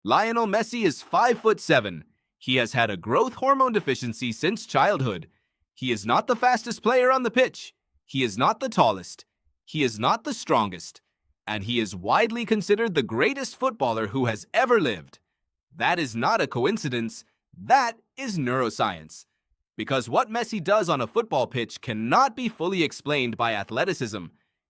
Lionel Messi is 5'7". He has had a growth hormone deficiency since childhood. He is not the fastest player on the pitch. He is not the tallest. He is not the strongest. And he is widely considered the greatest footballer who has ever lived. That is not a coincidence. That is neuroscience. Because what Messi does on a football pitch cannot be fully explained by athleticism.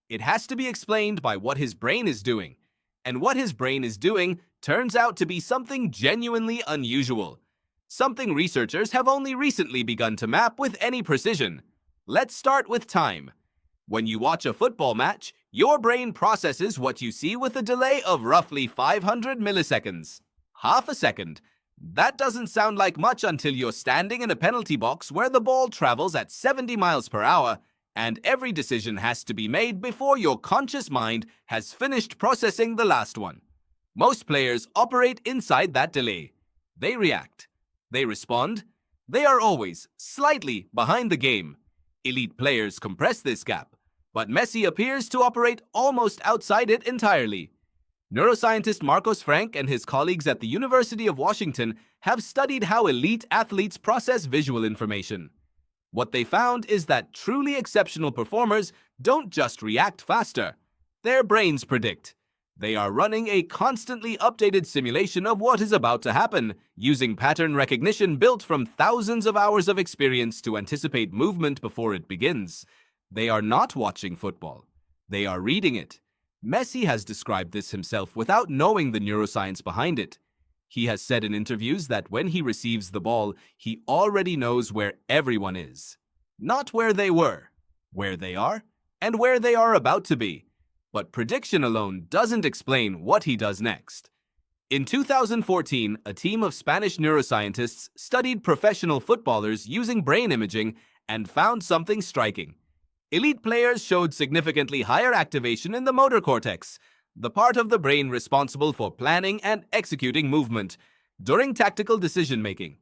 It has to be explained by what his brain is doing. And what his brain is doing turns out to be something genuinely unusual. Something researchers have only recently begun to map with any precision. Let's start with time. When you watch a football match, your brain processes what you see with a delay of roughly 500 milliseconds. Half a second. That doesn't sound like much until you're standing in a penalty box where the ball travels at 70 miles per hour, and every decision has to be made before your conscious mind has finished processing the last one. Most players operate inside that delay. They react. They respond. They are always slightly behind the game. Elite players compress this gap, but Messi appears to operate almost outside it entirely. Neuroscientist Marcos Frank and his colleagues at the University of Washington have studied how elite athletes process visual information. What they found is that truly exceptional performers don't just react faster. Their brains predict. They are running a constantly updated simulation of what is about to happen, using pattern recognition built from thousands of hours of experience to anticipate movement before it begins. They are not watching football. They are reading it. Messi has described this himself without knowing the neuroscience behind it. He has said in interviews that when he receives the ball, he already knows where everyone is. Not where they were, where they are, and where they are about to be. But prediction alone doesn't explain what he does next. In 2014, a team of Spanish neuroscientists studied professional footballers using brain imaging and found something striking. Elite players showed significantly higher activation in the motor cortex, the part of the brain responsible for planning and executing movement, during tactical decision-making.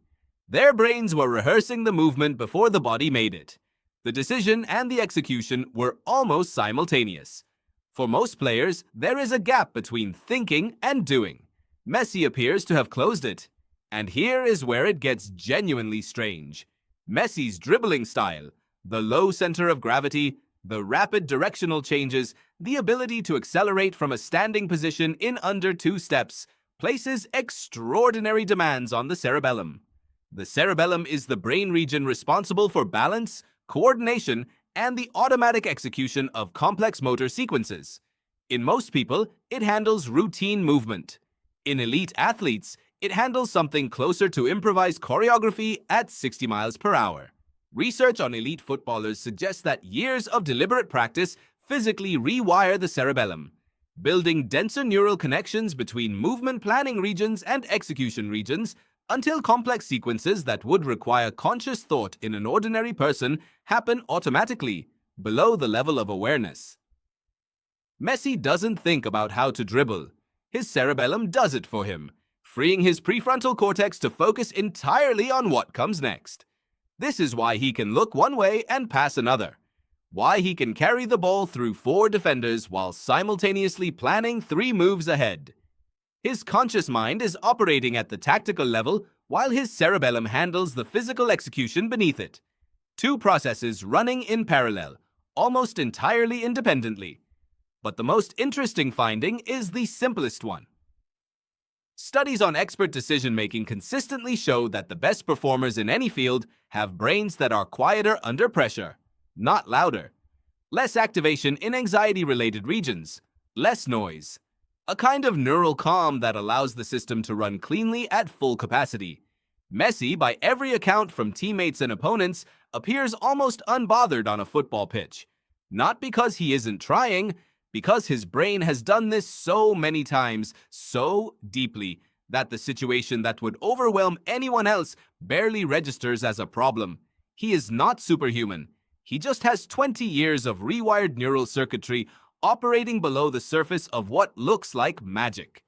Their brains were rehearsing the movement before the body made it. The decision and the execution were almost simultaneous. For most players, there is a gap between thinking and doing. Messi appears to have closed it. And here is where it gets genuinely strange. Messi's dribbling style, the low center of gravity, the rapid directional changes, the ability to accelerate from a standing position in under 2 steps, places extraordinary demands on the cerebellum. The cerebellum is the brain region responsible for balance, coordination, and the automatic execution of complex motor sequences. In most people, it handles routine movement. In elite athletes, it handles something closer to improvised choreography at 60 miles per hour. Research on elite footballers suggests that years of deliberate practice physically rewire the cerebellum, building denser neural connections between movement planning regions and execution regions until complex sequences that would require conscious thought in an ordinary person happen automatically, below the level of awareness. Messi doesn't think about how to dribble. His cerebellum does it for him, freeing his prefrontal cortex to focus entirely on what comes next. This is why he can look one way and pass another. Why he can carry the ball through 4 defenders while simultaneously planning 3 moves ahead. His conscious mind is operating at the tactical level while his cerebellum handles the physical execution beneath it. 2 processes running in parallel, almost entirely independently. But the most interesting finding is the simplest one. Studies on expert decision-making consistently show that the best performers in any field have brains that are quieter under pressure, not louder. Less activation in anxiety-related regions, less noise. A kind of neural calm that allows the system to run cleanly at full capacity. Messi, by every account from teammates and opponents, appears almost unbothered on a football pitch. Not because he isn't trying, because his brain has done this so many times, so deeply, that the situation that would overwhelm anyone else barely registers as a problem. He is not superhuman. He just has 20 years of rewired neural circuitry operating below the surface of what looks like magic.